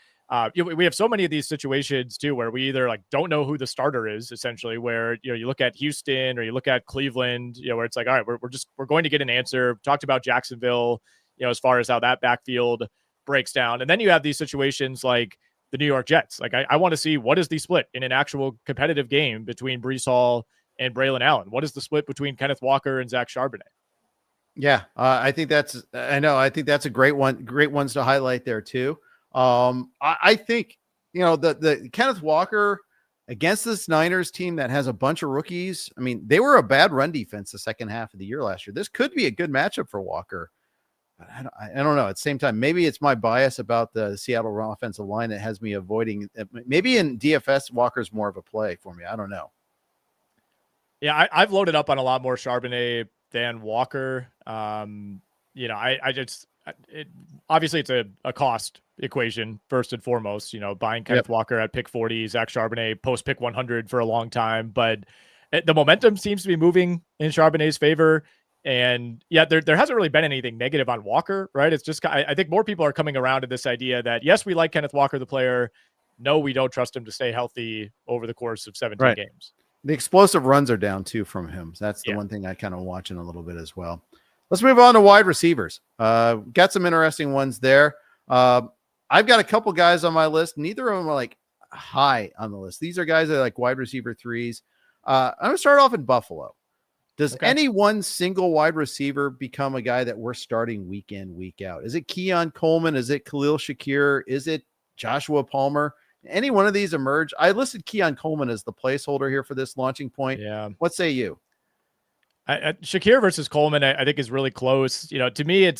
Speaker 2: We have so many of these situations too, where we either like don't know who the starter is, essentially, where, you know, you look at Houston or you look at Cleveland, you know, where it's like, all right, we're going to get an answer. Talked about Jacksonville, you know, as far as how that backfield breaks down. And then you have these situations like the New York Jets. Like I want to see, what is the split in an actual competitive game between Breece Hall and Braylon Allen? What is the split between Kenneth Walker and Zach Charbonnet?
Speaker 1: Yeah, I think that's a great one. Great ones to highlight there too. I think, you know, the Kenneth Walker against this Niners team that has a bunch of rookies. I mean, they were a bad run defense the second half of the year last year. This could be a good matchup for Walker. I don't know. At the same time, maybe it's my bias about the Seattle offensive line that has me avoiding. Maybe in DFS, Walker's more of a play for me. I don't know.
Speaker 2: Yeah, I've loaded up on a lot more Charbonnet than Walker. You know, obviously it's a cost equation first and foremost. You know, buying Kenneth Walker at pick 40, Zach Charbonnet post pick 100 for a long time, but the momentum seems to be moving in Charbonnet's favor. And yeah, there hasn't really been anything negative on Walker, right? It's just, I think more people are coming around to this idea that, yes, we like Kenneth Walker, the player. No, we don't trust him to stay healthy over the course of 17 games.
Speaker 1: The explosive runs are down too from him. So that's the one thing I kind of watching a little bit as well. Let's move on to wide receivers. Got some interesting ones there. I've got a couple guys on my list. Neither of them are like high on the list. These are guys that are like wide receiver threes. I'm going to start off in Buffalo. Does any one single wide receiver become a guy that we're starting week in, week out? Is it Keon Coleman? Is it Khalil Shakir? Is it Joshua Palmer? Any one of these emerge? I listed Keon Coleman as the placeholder here for this launching point.
Speaker 2: Yeah.
Speaker 1: What say you?
Speaker 2: Shakir versus Coleman, I think, is really close. You know, to me,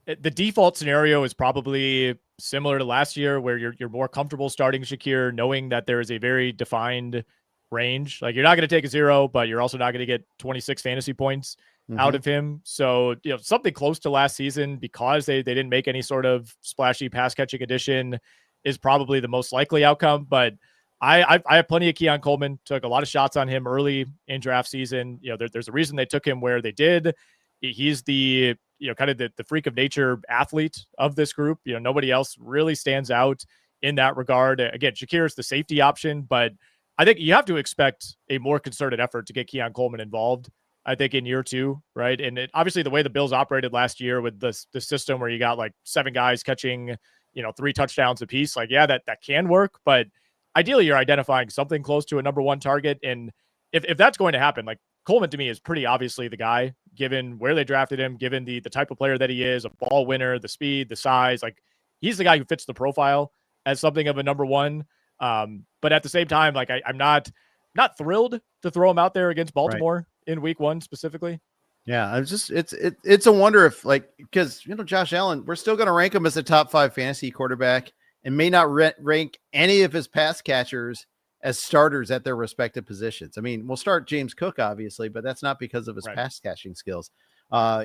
Speaker 2: the default scenario is probably similar to last year, where you're more comfortable starting Shakir, knowing that there is a very defined range. Like, you're not going to take a 0, but you're also not going to get 26 fantasy points out of him. So, you know, something close to last season, because they didn't make any sort of splashy pass catching addition, is probably the most likely outcome. But I have plenty of Keon Coleman. Took a lot of shots on him early in draft season. You know, there's a reason they took him where they did. He's the, you know, kind of the freak of nature athlete of this group. You know, nobody else really stands out in that regard. Again, Shakir is the safety option, but I think you have to expect a more concerted effort to get Keon Coleman involved, I think, in year 2, right? And obviously the way the Bills operated last year with the system where you got like 7 guys catching, you know, 3 touchdowns apiece, like, yeah, that can work, but ideally you're identifying something close to a number 1 target. And if that's going to happen, like, Coleman to me is pretty obviously the guy, given where they drafted him, given the type of player that he is, a ball winner, the speed, the size. Like, he's the guy who fits the profile as something of a number 1. But at the same time, like, I'm not thrilled to throw him out there against Baltimore in week 1 specifically.
Speaker 1: Yeah, it's a wonder if, like, because, you know, Josh Allen, we're still going to rank him as a top 5 fantasy quarterback, and may not rank any of his pass catchers as starters at their respective positions. I mean, we'll start James Cook, obviously, but that's not because of his pass catching skills. I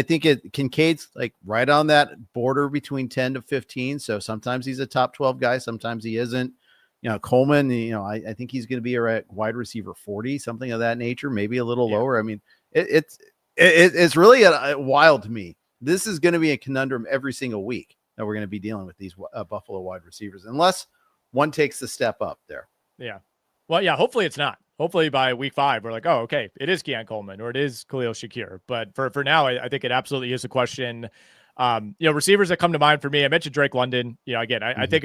Speaker 1: think Kincaid's like right on that border between 10 to 15. So sometimes he's a top 12 guy, sometimes he isn't. You know, Coleman, you know, I think he's going to be a wide receiver 40, something of that nature, maybe a little lower. I mean, it's really wild to me. This is going to be a conundrum every single week that we're going to be dealing with these Buffalo wide receivers, unless one takes the step up there. Yeah.
Speaker 2: Well, yeah, hopefully it's not. Hopefully by week 5, we're like, oh, okay, it is Keon Coleman or it is Khalil Shakir. But for now, I think it absolutely is a question. You know, receivers that come to mind for me, I mentioned Drake London. You know, again, I think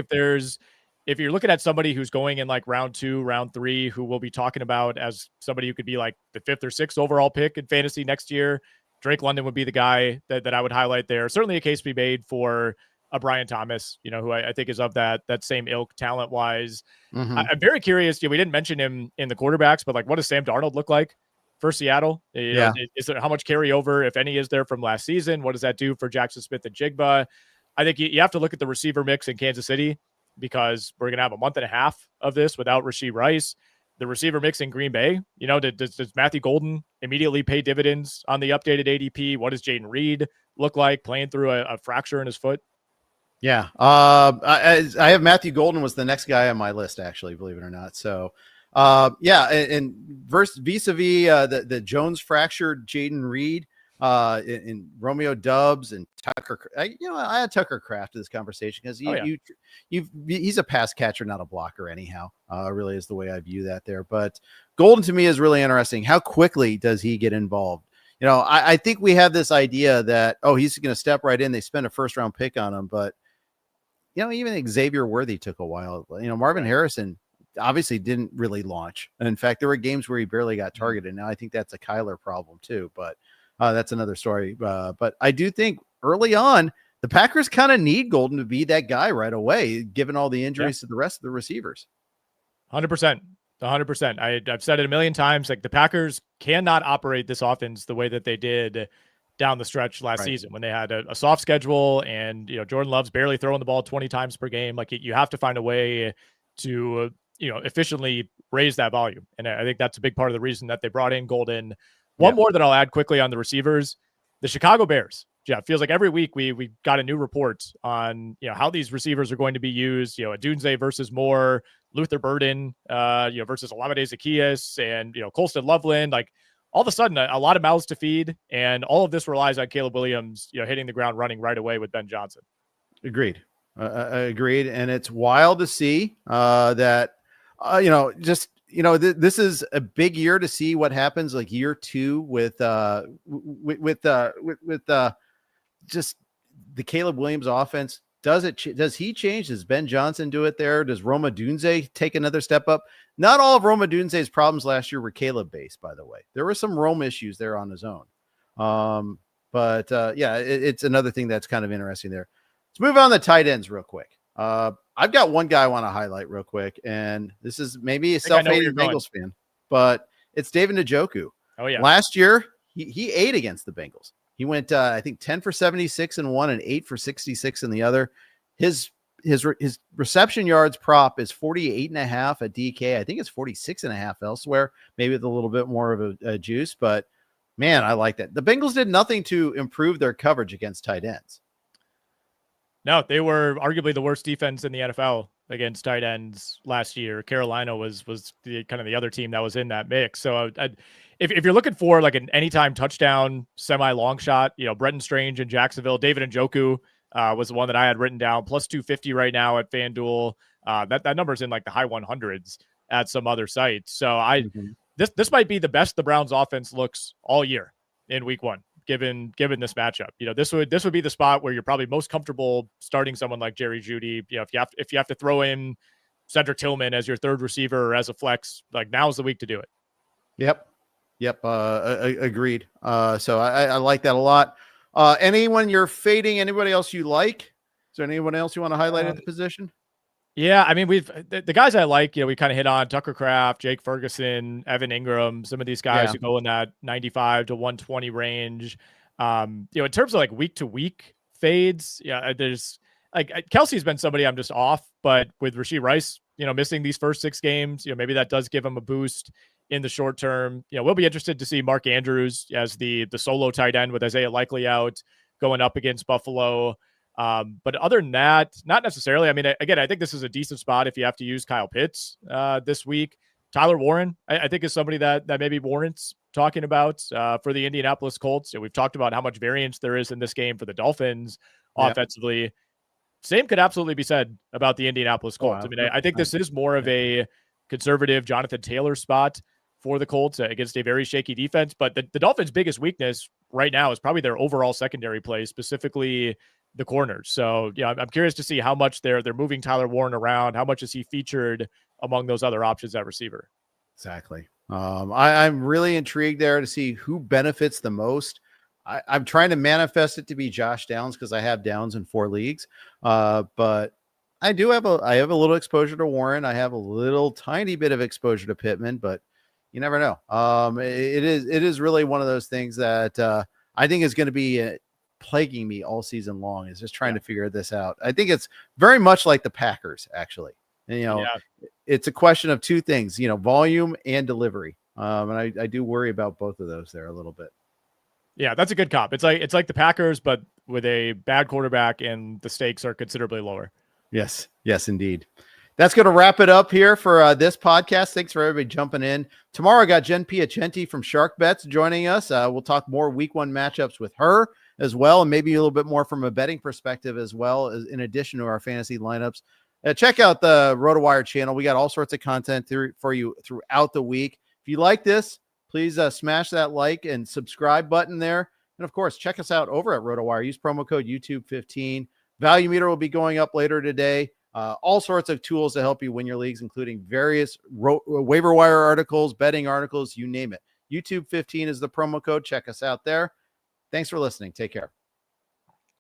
Speaker 2: if you're looking at somebody who's going in like round 2, round 3, who we'll be talking about as somebody who could be like the 5th or 6th overall pick in fantasy next year, Drake London would be the guy that I would highlight there. Certainly a case to be made for a Brian Thomas, you know, who I think is of that same ilk talent wise. I'm very curious. You know, we didn't mention him in the quarterbacks, but like, what does Sam Darnold look like for Seattle? Is there how much carryover, if any, is there from last season? What does that do for Jackson Smith and Jigba? I think you have to look at the receiver mix in Kansas City because we're going to have a month and a half of this without Rashee Rice. The receiver mix in Green Bay, does Matthew Golden immediately pay dividends on the updated ADP? What does Jaden Reed look like playing through a fracture in his foot?
Speaker 1: Yeah. I have Matthew Golden was the next guy on my list, actually, believe it or not. So, and vis-a-vis the Jones fractured Jaden Reed, in Romeo Dubs and Tucker. I had Tucker Kraft to this conversation because he's a pass catcher, not a blocker anyhow, really is the way I view that there. But Golden to me is really interesting. How quickly does he get involved? I think we have this idea that, he's going to step right in. They spend a first round pick on him, but even Xavier Worthy took a while. Marvin Harrison obviously didn't really launch. And in fact, there were games where he barely got targeted. Now I think that's a Kyler problem too, but that's another story. But I do think early on, the Packers kind of need Golden to be that guy right away, given all the injuries to the rest of the receivers.
Speaker 2: 100%. 100%. I've said it a million times. Like, the Packers cannot operate this offense the way that they did down the stretch last season when they had a soft schedule and, Jordan Love's barely throwing the ball 20 times per game. Like, you have to find a way to, efficiently raise that volume. And I think that's a big part of the reason that they brought in Golden. One more that I'll add quickly on the receivers, the Chicago Bears. Yeah, it feels like every week we got a new report on, how these receivers are going to be used, Adunze versus Moore, Luther Burden, versus Olamide Zaccheaus and, Colston Loveland. Like, all of a sudden, a lot of mouths to feed, and all of this relies on Caleb Williams, hitting the ground running right away with Ben Johnson.
Speaker 1: Agreed. Agreed. And it's wild to see that, this is a big year to see what happens like year two with just the Caleb Williams offense. Does he change? Does Ben Johnson do it there? Does Roma Dunze take another step up? Not all of Roma Dunze's problems last year were Caleb based, by the way. There were some Rome issues there on his own. It's another thing that's kind of interesting there. Let's move on to tight ends real quick. I've got one guy I want to highlight real quick, and this is maybe a self-hating Bengals fan, but it's David Njoku.
Speaker 2: Oh yeah.
Speaker 1: Last year, he ate against the Bengals. He went, I think 10 for 76 in one and 8 for 66 in the other. His reception yards prop is 48.5 at DK. I think it's 46.5 elsewhere, maybe with a little bit more of a juice, but man, I like that. The Bengals did nothing to improve their coverage against tight ends.
Speaker 2: No, they were arguably the worst defense in the NFL against tight ends last year. Carolina was the kind of the other team that was in that mix. So if you're looking for like an anytime touchdown, semi-long shot, Brenton Strange in Jacksonville, David Njoku was the one that I had written down, plus 250 right now at FanDuel. That number's in like the high 100s at some other sites. So this might be the best the Browns offense looks all year in week one, given this matchup. This would be the spot where you're probably most comfortable starting someone like Jerry Jeudy. If you have to throw in Cedric Tillman as your third receiver or as a flex, like, now's the week to do it.
Speaker 1: Yep. Agreed. So I like that a lot. Anyone you're fading? Anybody else you like? Is there anyone else you want to highlight at the position?
Speaker 2: Yeah, I mean, the guys I like, we kind of hit on Tucker Kraft, Jake Ferguson, Evan Ingram, some of these guys who go in that 95 to 120 range. In terms of like week to week fades, there's like Kelsey's been somebody I'm just off, but with Rashee Rice, missing these first 6 games, maybe that does give him a boost in the short term. We'll be interested to see Mark Andrews as the solo tight end with Isaiah Likely out going up against Buffalo. But other than that, not necessarily. I mean, again, I think this is a decent spot if you have to use Kyle Pitts this week. Tyler Warren, I think, is somebody that maybe warrants talking about for the Indianapolis Colts. We've talked about how much variance there is in this game for the Dolphins offensively. Same could absolutely be said about the Indianapolis Colts. I think this is more of a conservative Jonathan Taylor spot for the Colts against a very shaky defense. But the Dolphins' biggest weakness right now is probably their overall secondary play, specifically the corners. So, I'm curious to see how much they're moving Tyler Warren around. How much is he featured among those other options at receiver?
Speaker 1: Exactly. I'm really intrigued there to see who benefits the most. I'm trying to manifest it to be Josh Downs because I have Downs in 4 leagues. But I have a little exposure to Warren. I have a little tiny bit of exposure to Pittman, but You never know. It is really one of those things that I think is going to be plaguing me all season long, is just trying to figure this out. I think it's very much like the Packers, actually. And, it's a question of two things, volume and delivery. And I do worry about both of those there a little bit.
Speaker 2: Yeah, that's a good comp. It's like the Packers, but with a bad quarterback, and the stakes are considerably lower.
Speaker 1: Yes, indeed. That's going to wrap it up here for this podcast. Thanks for everybody jumping in. Tomorrow, I got Jen Piacenti from Shark Bets joining us. We'll talk more week 1 matchups with her as well, and maybe a little bit more from a betting perspective as well, as in addition to our fantasy lineups. Check out the RotoWire channel. We got all sorts of content for you throughout the week. If you like this, please smash that like and subscribe button there. And of course, check us out over at RotoWire. Use promo code YouTube15. Value meter will be going up later today. All sorts of tools to help you win your leagues, including various waiver wire articles, betting articles, you name it. YouTube15 is the promo code. Check us out there. Thanks for listening. Take care.